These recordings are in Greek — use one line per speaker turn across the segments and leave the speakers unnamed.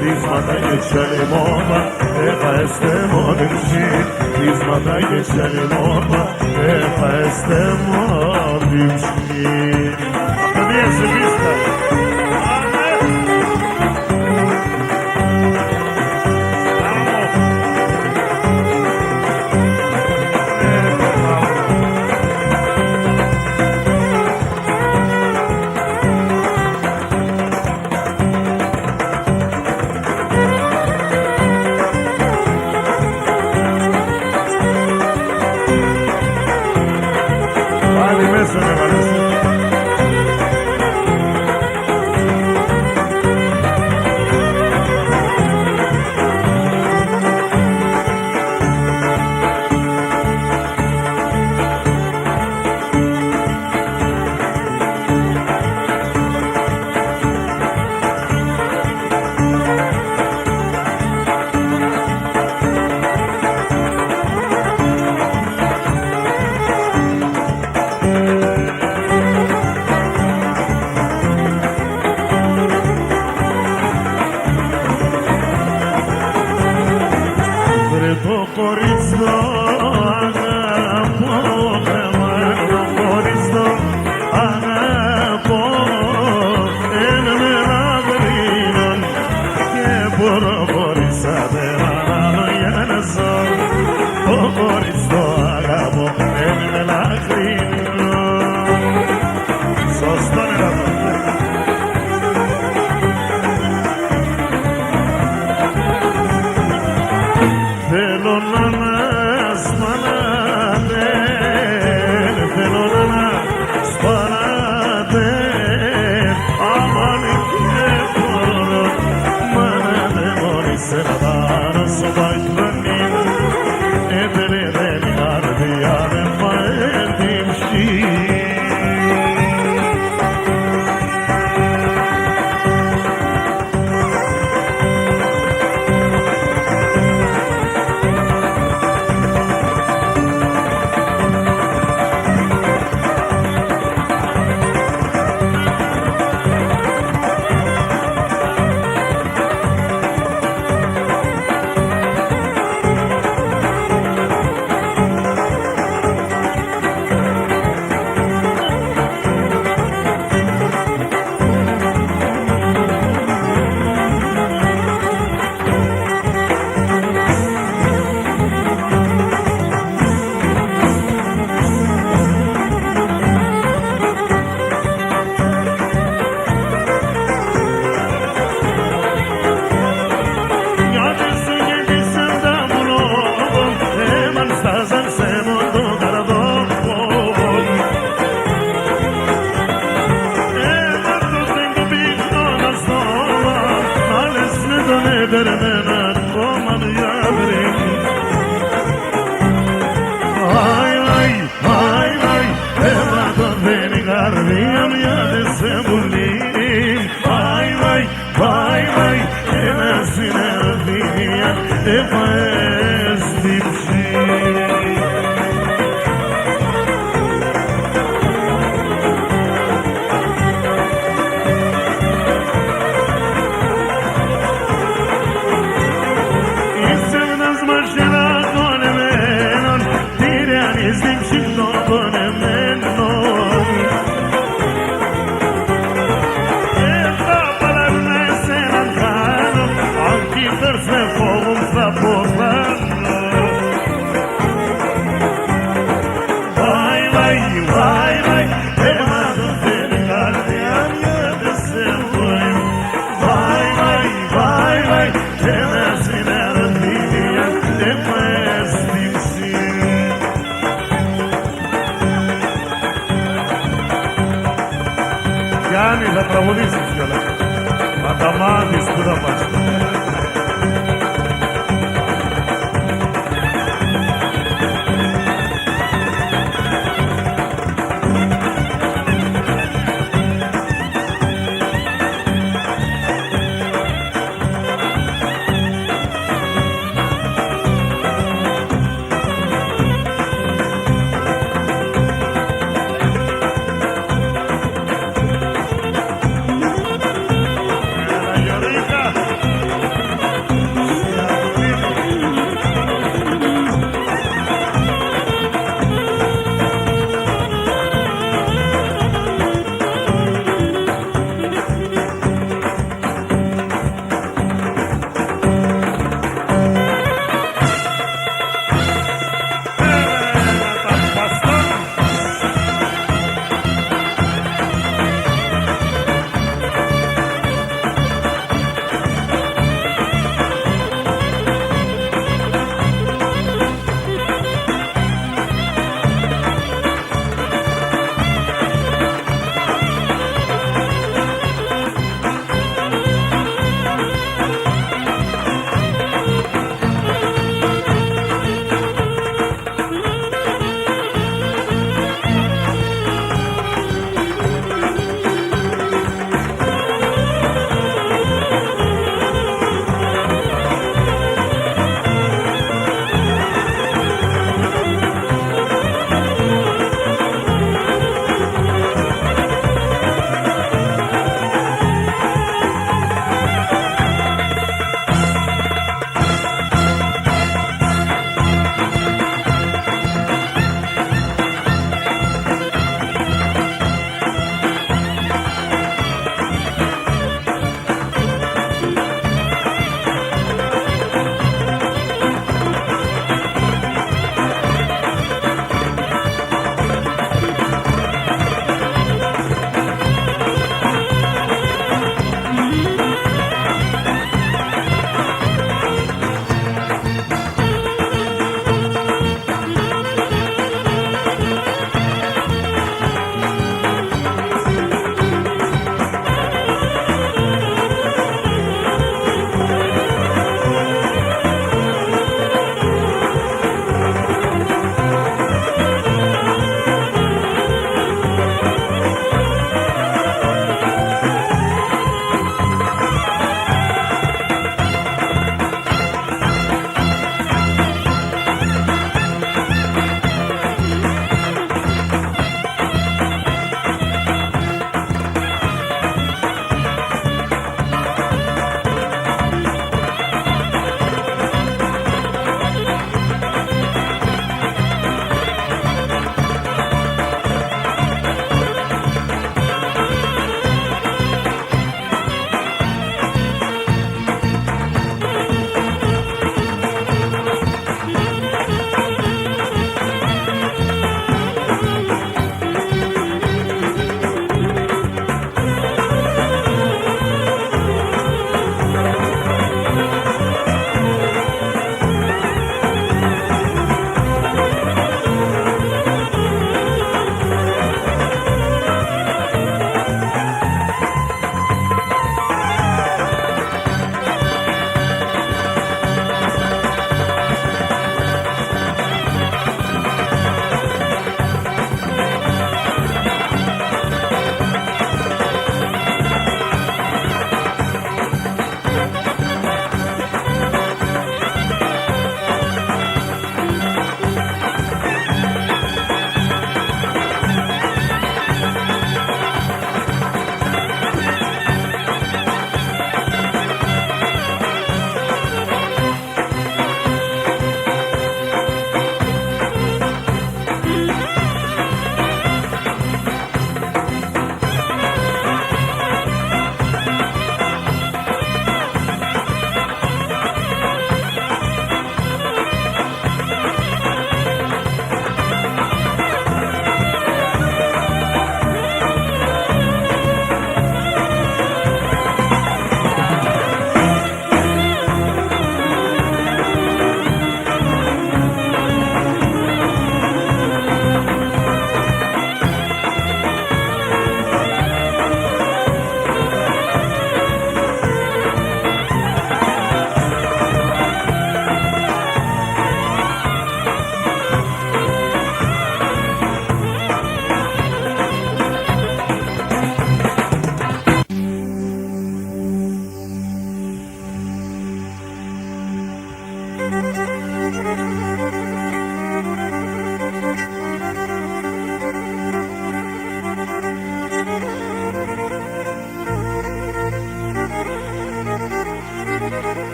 Της μάταγες σε λιμώνα, este modimci, izmada geçelim orada, este modimci. Akademiye Sırbistan'da.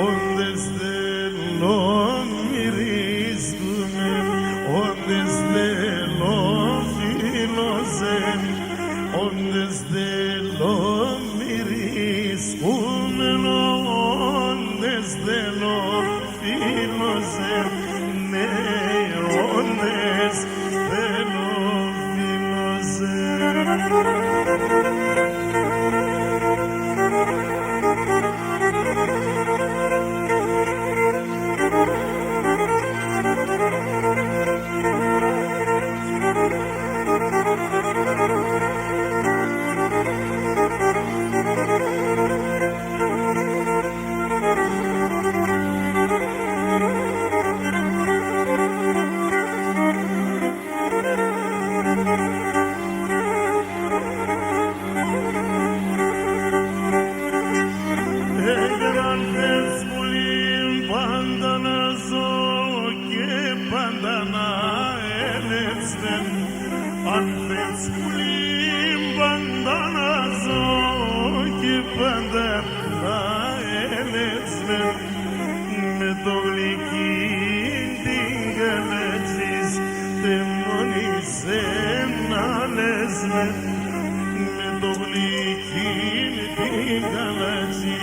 όντες θέλω μυρίζουμε, όντες θέλω φιλοζέν, όντες θέλω μυρίζουμε, όντες θέλω φιλοζέν, ναι, όντες θέλω φιλοζέν. Αν θες πουλί πάντα να ζω και πάντα να έλεψε, με το γλυκί την καλέξεις τε μόνισε να λες με το γλυκί την καλέξεις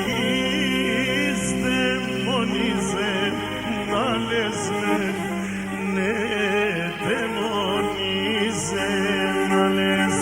τε μόνισε να λες ναι τε μόνισε να λες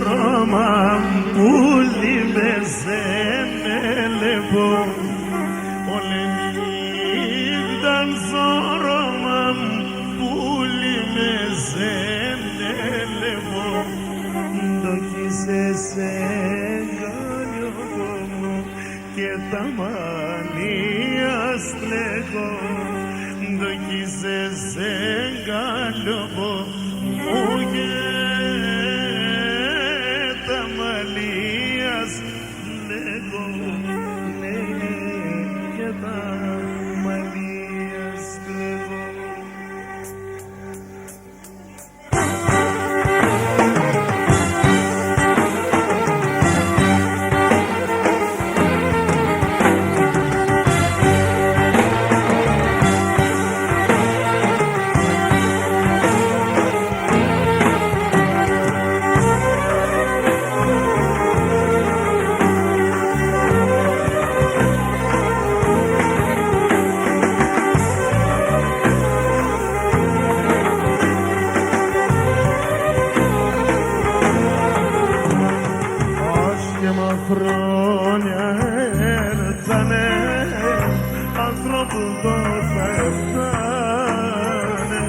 Ρώμα πουλί με ζενέλεπο, όλε νύχταν στο Ρώμα πουλί με ζενέλεπο, το κοίσες εγγαλιό μου και τα μαλλιά στλεγώ, το κοίσες εγγαλιό μου και χρόνια έρθανε ανθρώπου το θα έφτανε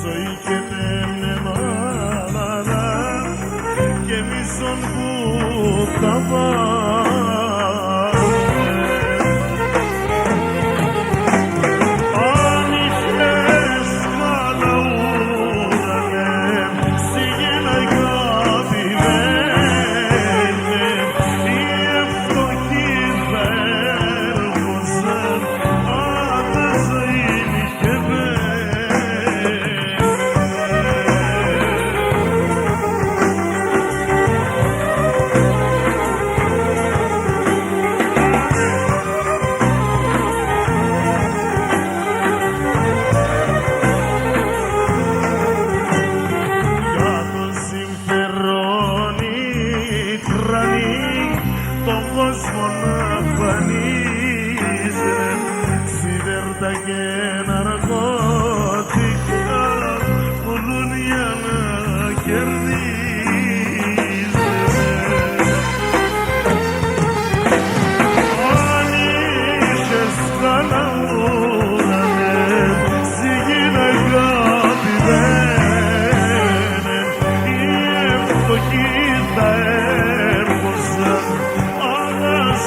ζωή και τέμνεμα και μισόν που τα τον κόσμο να φανίζει σιδέρτα και ναρκώτικα πουλούν για να κερδίζει. Αν είχες καλαούνανε σιγήν αγαπημένε οι ευτοχοί θα έρχοσαν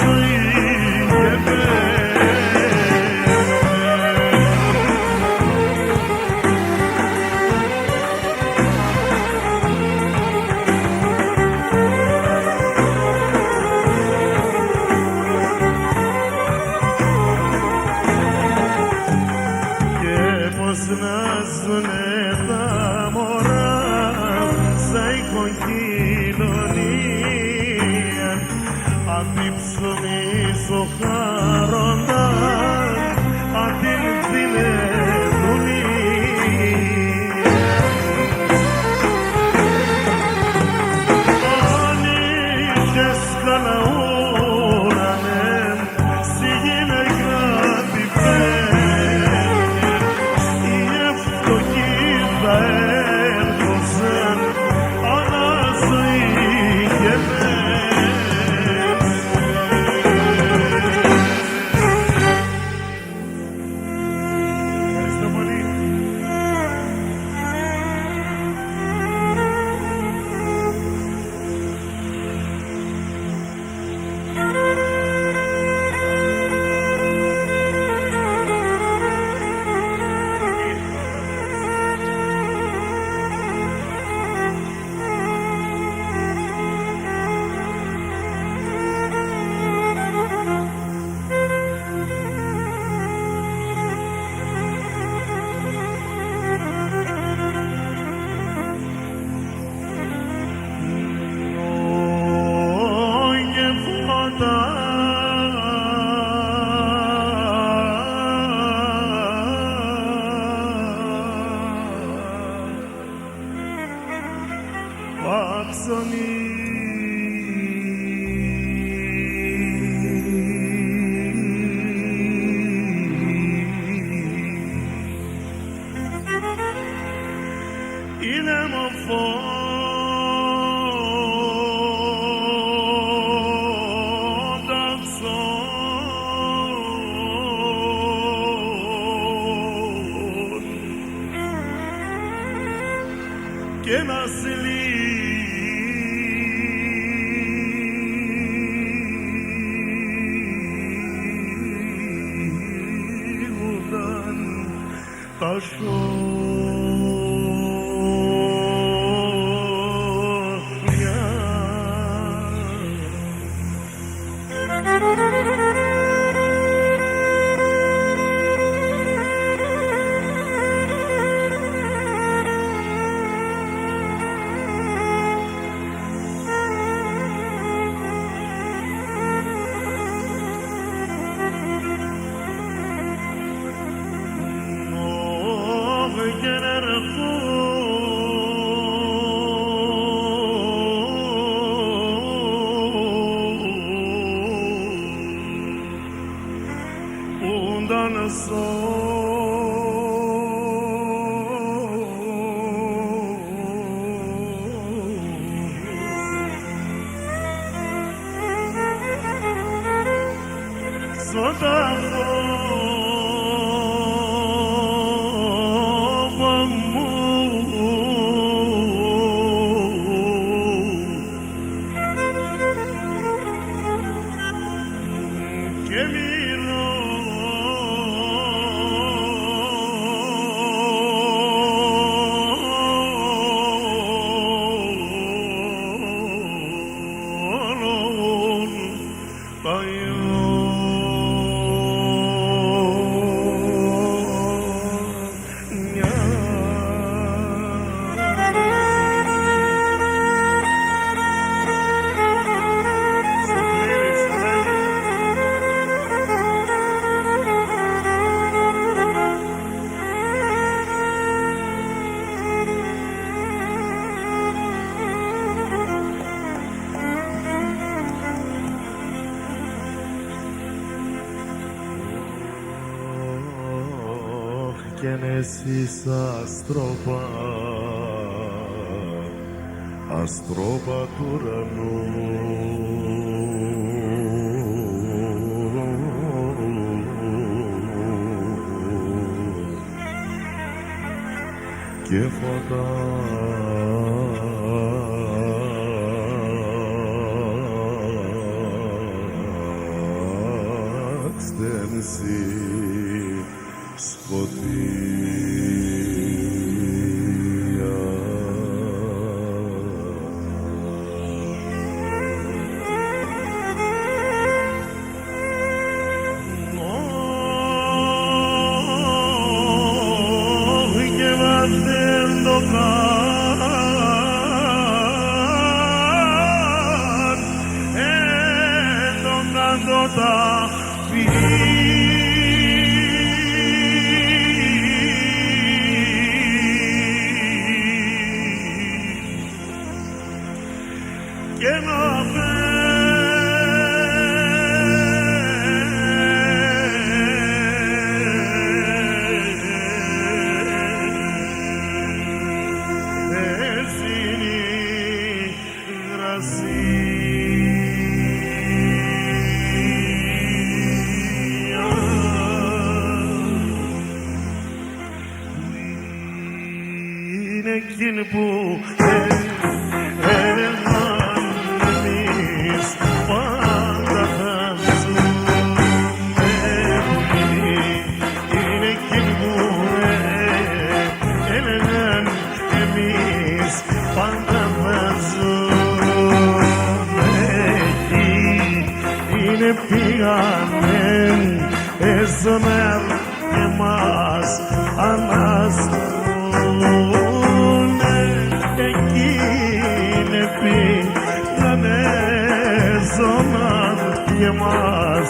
ζωή και σοχάρονταν αντίν θυνεδούνι. Αν είχες καναούρανε στη γυναίκα τη φέρνει, οι ευτοχοί θα έρχοσαν αναζωή και Ευχαριστώ πολύ. Είναι και να συλλήγουνταν τα σώφια. Γενέσεις αστρόπα του ουρανού, και φωτάξτε νησί σκοτία. Και βάζεν το καν, τον καντώτα εκείνη που εμείς πάντα θα ζούμε. Είναι εκείνη που έλεγαν εμείς πάντα θα ζούμε. Εκεί είναι πήγανε εζωμέρ και μας αναστούνε. Εκεί είναι πήγανε εζωμέρ και μας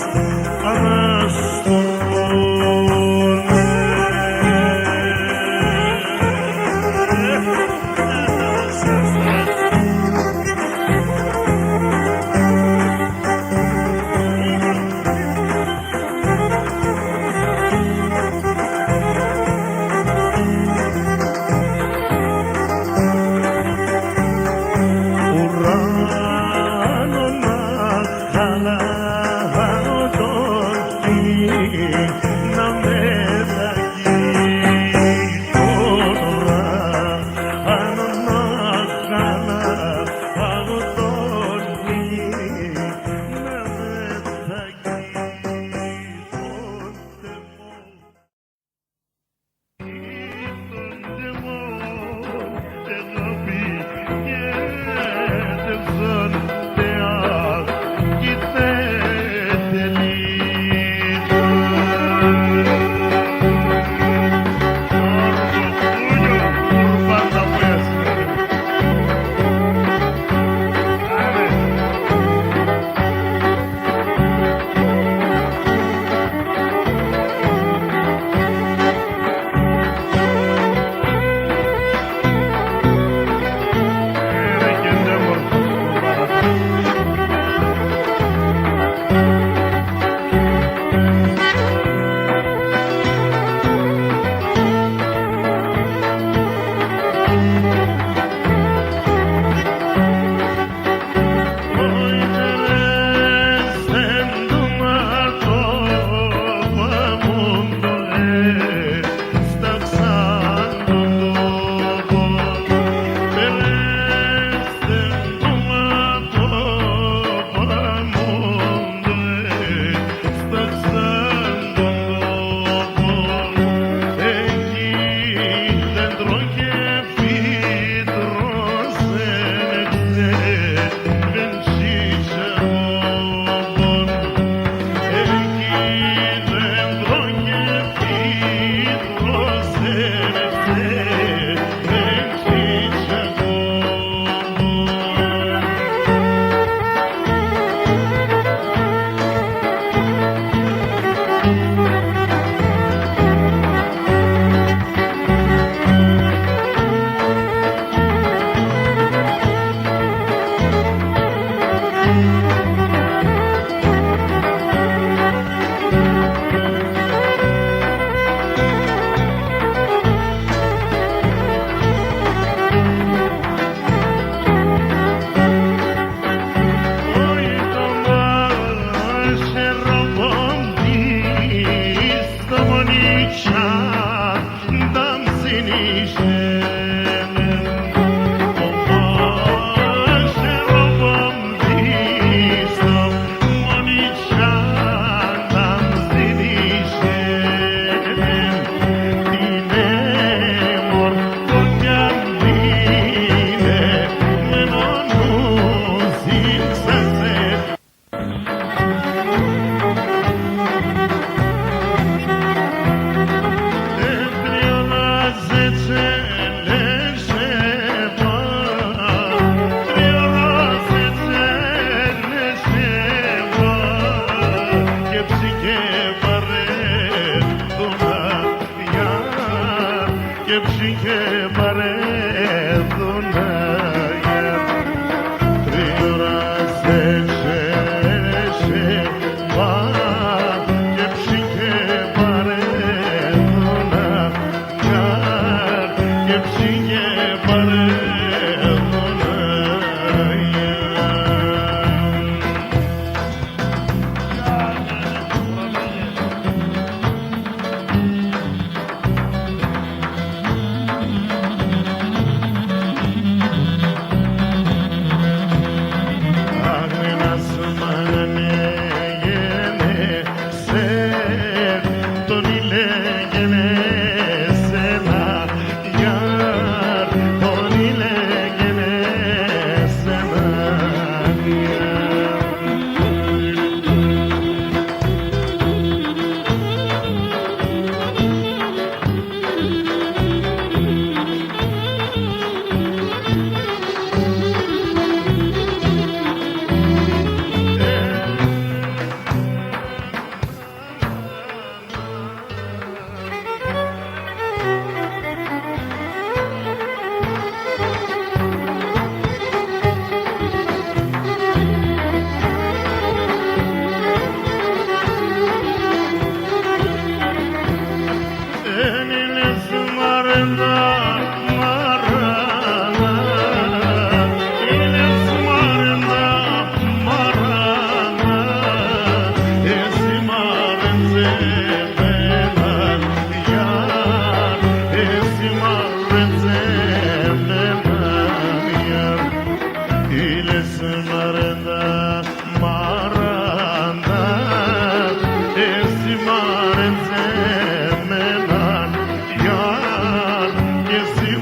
μαρετζέμεναν, γιαν και εσύ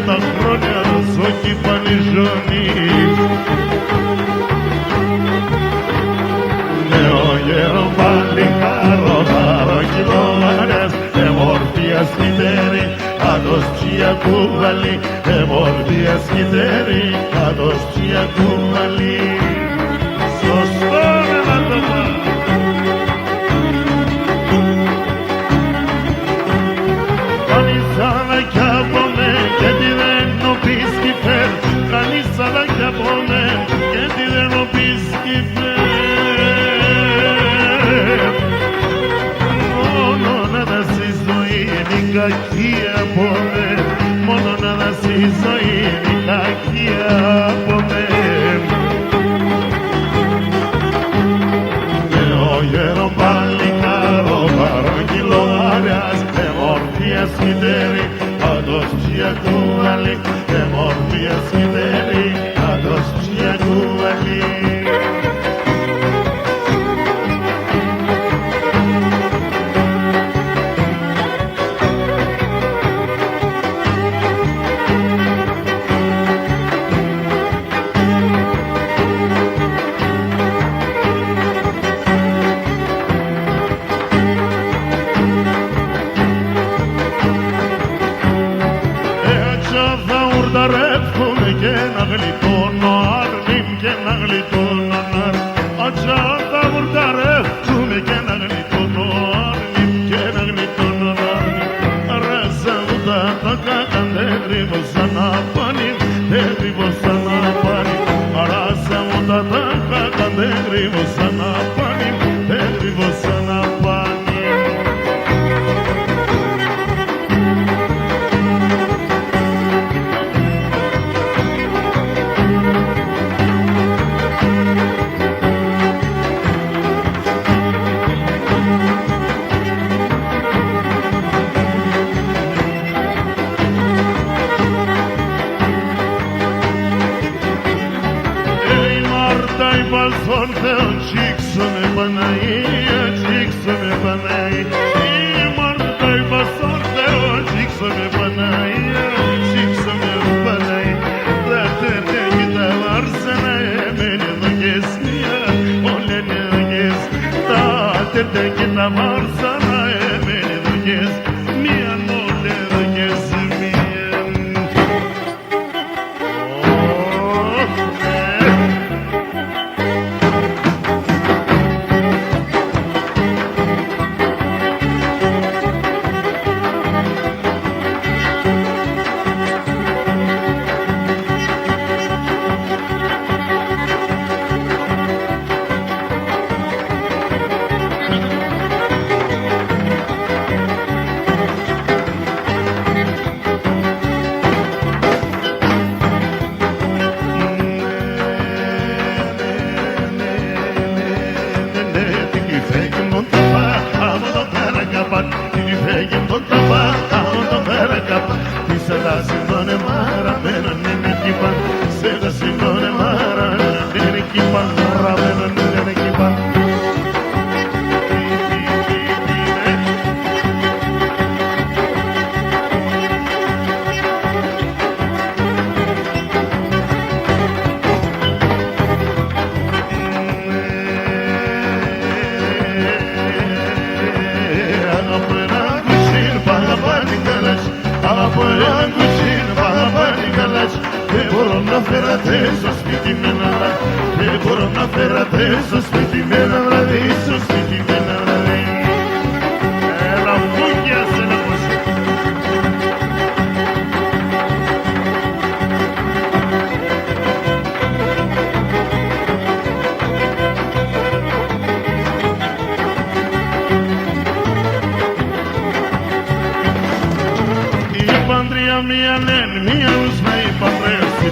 τα χρόνια ζω κι πάλι ζώνη. Νέο γέρο πάλι χαρό κιλόμαρες, εμορφίας μητέρη, άντως τσιά κουβαλή, εμορφίας μητέρη, άντως τσιά κουβαλή. Σωστό με μάτωμα. Κανείς άλλα κι από με, γιατί δεν νοπείς κι φέρ, κανείς άλλα κι από με, γιατί δεν νοπείς κι φέρ. Μόνο να δώσει ζωή είναι η κακία από με, μόνο να δώσει ζωή είναι η κακία από με. Γέρο παλικάρο παραγγυλώνας, εμορφίας μητέρη, άντως τσιά κουβαλή, εμορφίας μητέρη, άντως τσιά κουβαλή. Και να γλιτώνω αρνήμ και να γλιτώνω ναρ. Άτσα θα βουρταρεύουμε και να γλιτώνω αρνήμ και να γλιτώνω ναρ. Ρέσα μου τα κακάν δεν τρίβωσα να πάνει, δεν τρίβωσα να πάνει. Ρέσα μου τα κακάν δεν τρίβωσα να πάνει, δεν τρίβωσα να πάνει. Sorteo cixo me Panaia, cixo me Panaia. I martai pa sorteo cixo me Panaia, cixo me Panaia. Da te kita varsana meni dogesnia, ole ne doges. Da te kita varsana meni doges, mia ole doges mia.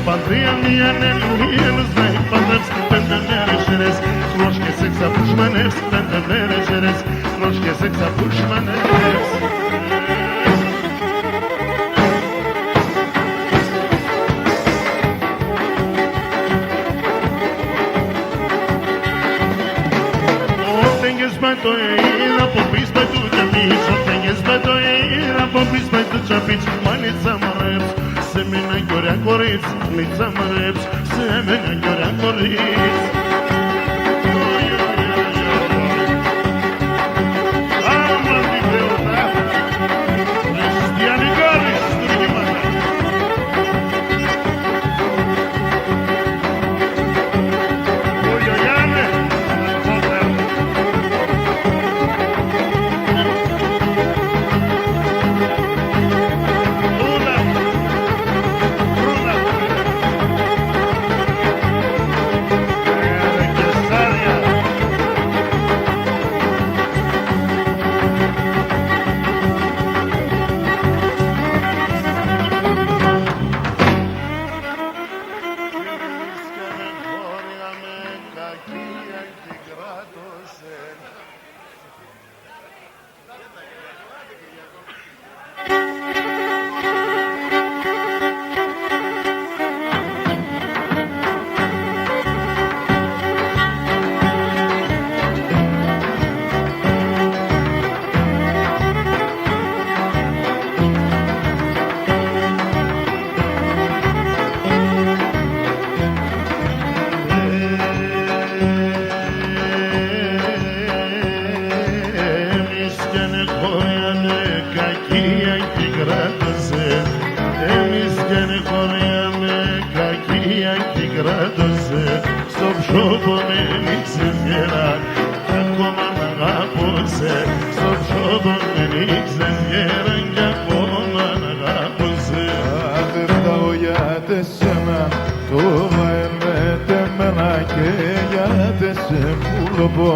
Πατρία μία νέλη, να υπαντρεύσει 5 μέρες γερές. Κλώσκες εξαπούσμανες, 5 μέρες γερές. Κλώσκες εξαπούσμανες. Ότεγες με το εΐρ, από πεις με του τζαπίτς. Ότεγες με το εΐρ, από πεις με του τζαπίτς. Μάνιτσα μ' αρέψ, σε μην ωραία κορίτσι, μη τσαμαρέψει σε μένα κι ωραία κορίτσι. Άμα την πέωτα, χριστιανικά αριστούργηματα. Ο Γιωγιάννε, στο ψώπο με νίξες γερά, ακόμα μ' αγάπωσε. Στο ψώπο με νίξες γερά κι ακόμα μ' αγάπωσε.
Άδευτα για σένα, το βαεμέτε μένα και για σε πουλοπό.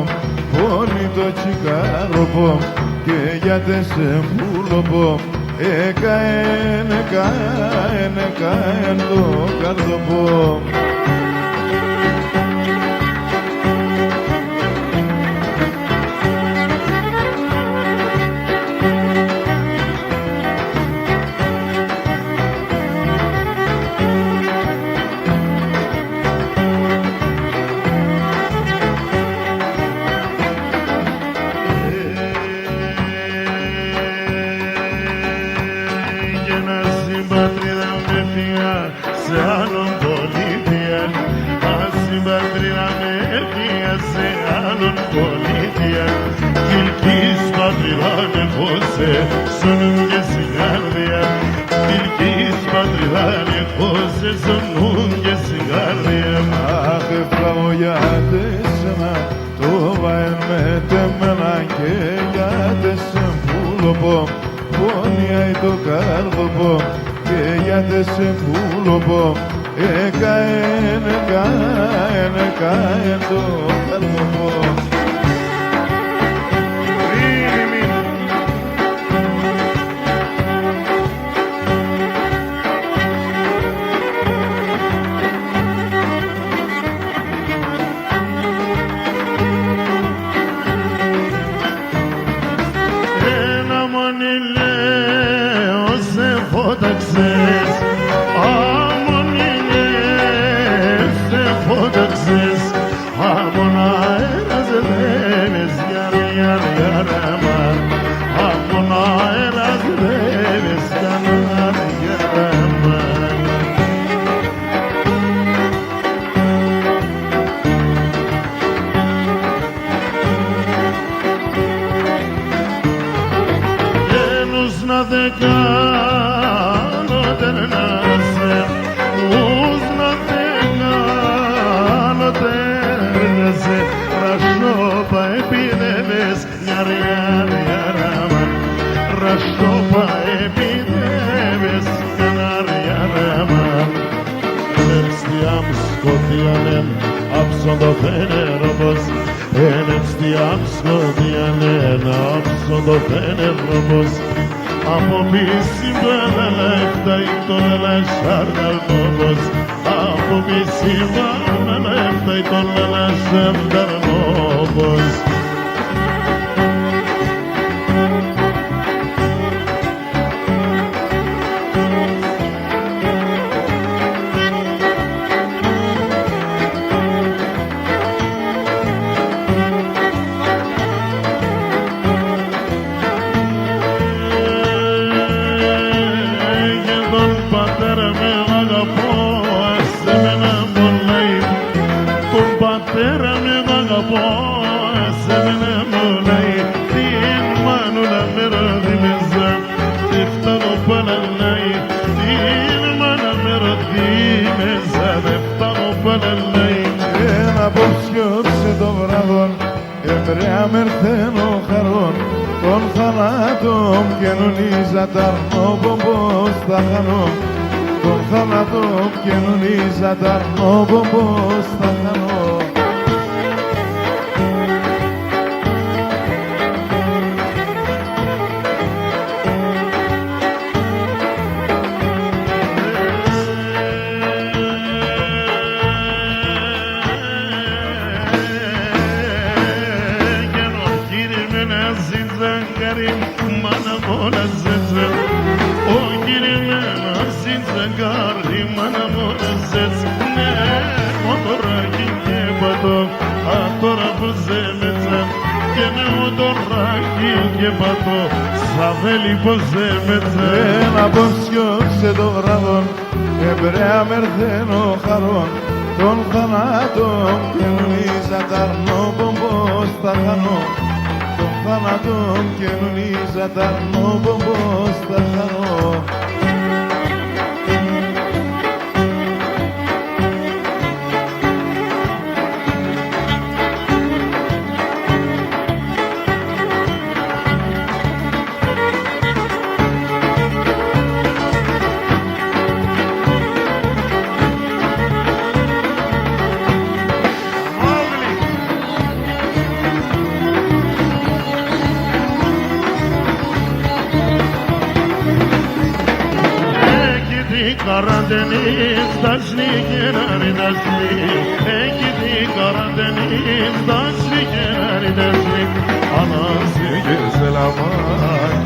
Πόνι το τσικάροπο και για σε πουλοπό. Εκαέν το καρδοπό.
Σε άλλον πολίτια, ασυμπατρίδα με έφυγα σε άλλον πολίτια. Κι ελκύς πατρίδα με χώσε, σωνούν και στην καρδιά. Κι ελκύς πατρίδα με χώσε, σωνούν και στην καρδιά.
Αχ, εφλάω για σένα, το βαεμέτε μένα και για σε πουλοπό. Πόνια το καρδοπό και για σε πουλοπό. Εκαέν το καρδοπό.
Ένα μόνοι λέω σε φώταξες, αμόνοι λέω σε φώταξες, αμόν αέρας λέβες γιαραμα, αμόν αέρας λέβες γιαραμα. Να δε κάνω τερνάσαι, ούς να δε κάνω τερνάσαι. Ραστόπα επιδεύες, γιαραμα, ραστόπα επιδεύες, γιαραμα. Ενευστιάμ σκοτιανέν, άψον το φένεροπος, ενευστιάμ σκοτιανέν, άψον το φένεροπος. Από πίση μπαλαλέφτα ή τον ελασσάρναλ νόμος. Από πίση μπαλαλέφτα ή τον ελασσάρναλ νόμος. με αγαπώ, εσένα μολάει, την μάνουνα με ροδιμέζα, τι φτάνω παλανάει, την μάνα με ροδιμέζα, δεν φτάνω παλανάει.
Ένα απόψιωσε το βράδον, εμπρέα μερθένο χαρών, τον θανάτων καινονίζα ταρνόπομπος θα χανώ, τον θάνατο καινονίζα ταρνόπομπος θα χανώ.
Τώρα που ζέμετσα και με μοτοράκι και πατώ σαβέλι πως ζέμετσα.
Ένα απόψιωσε το βράδον, εμπρέα μερθένο χαρών, τον θανάτων καινονίζα ταρνόπομπος θα χανώ, τον θανάτων καινονίζα ταρνόπομπος θα χανώ.
Karadeniz taşlı kenarı taşlı, ekidi Karadeniz taşlı kenarı taşlı. Anası güzel ama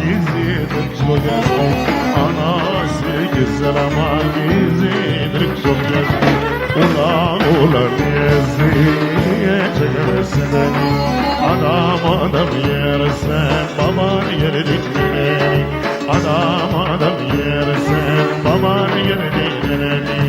gizlidir çok yaşlı, anası güzel ama gizlidir çok yaşlı. Ulan ulan çekersin beni, adam yersen baban yeri dikmeni. Adam yersen baban yeri dikmeni.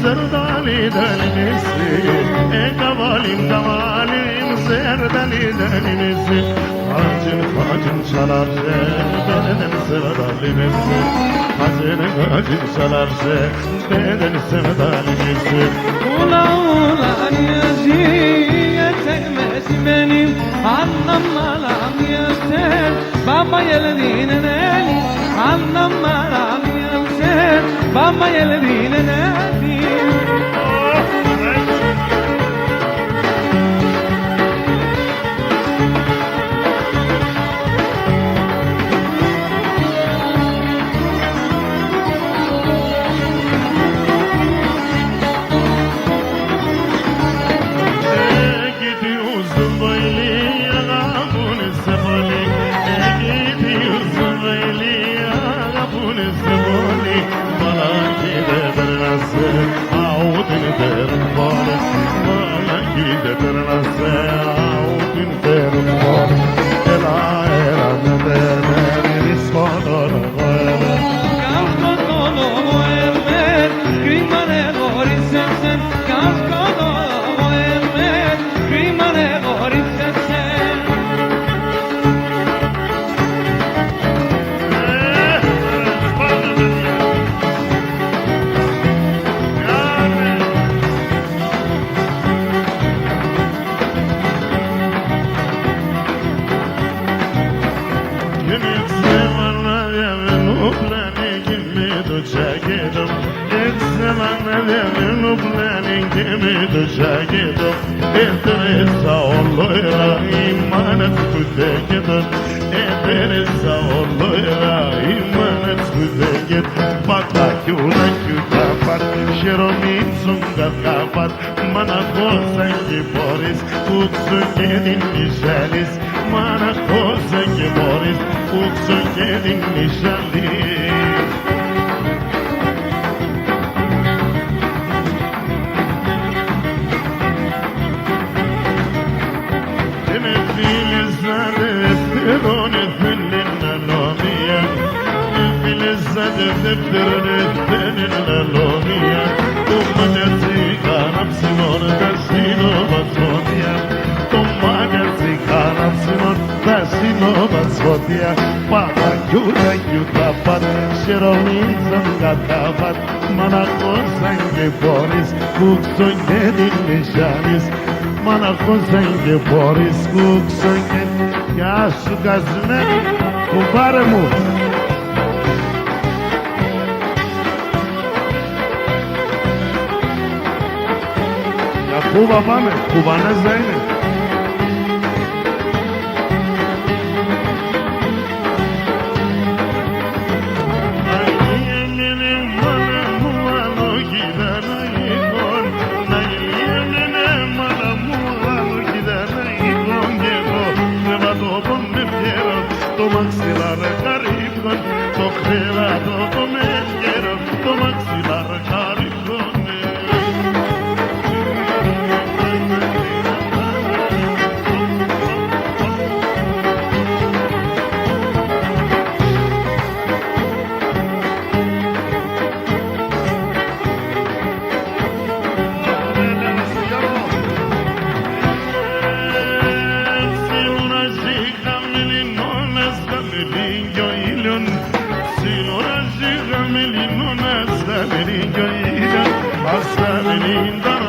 Zerdali delimisi, kavalim zerdali delimisi. Hacın çalar beden sevdalimisi, hacın çalar beden sevdalimisi.
Ula ula annesi sevmez benim, annem malam yeter, baba yeldine neni, annem malam yeter, baba yeldine neni.
magazzi canapsimon Destino bazzotia Tom magazzi canapsimon Destino bazzotia Pata chiuda pat Şeromin zangata pat Mana konsange Boris Kuksoy nedilmişaniz Mana konsange Boris Kuksoy Ya şu gazine Kubare mu Kuba πάμε, κουβανές δεν είναι. Το μαξιλάρε καρύβκον, το κρεβάτο το μεσγέρο, το μαξιλάρε καρύβκον. Hasta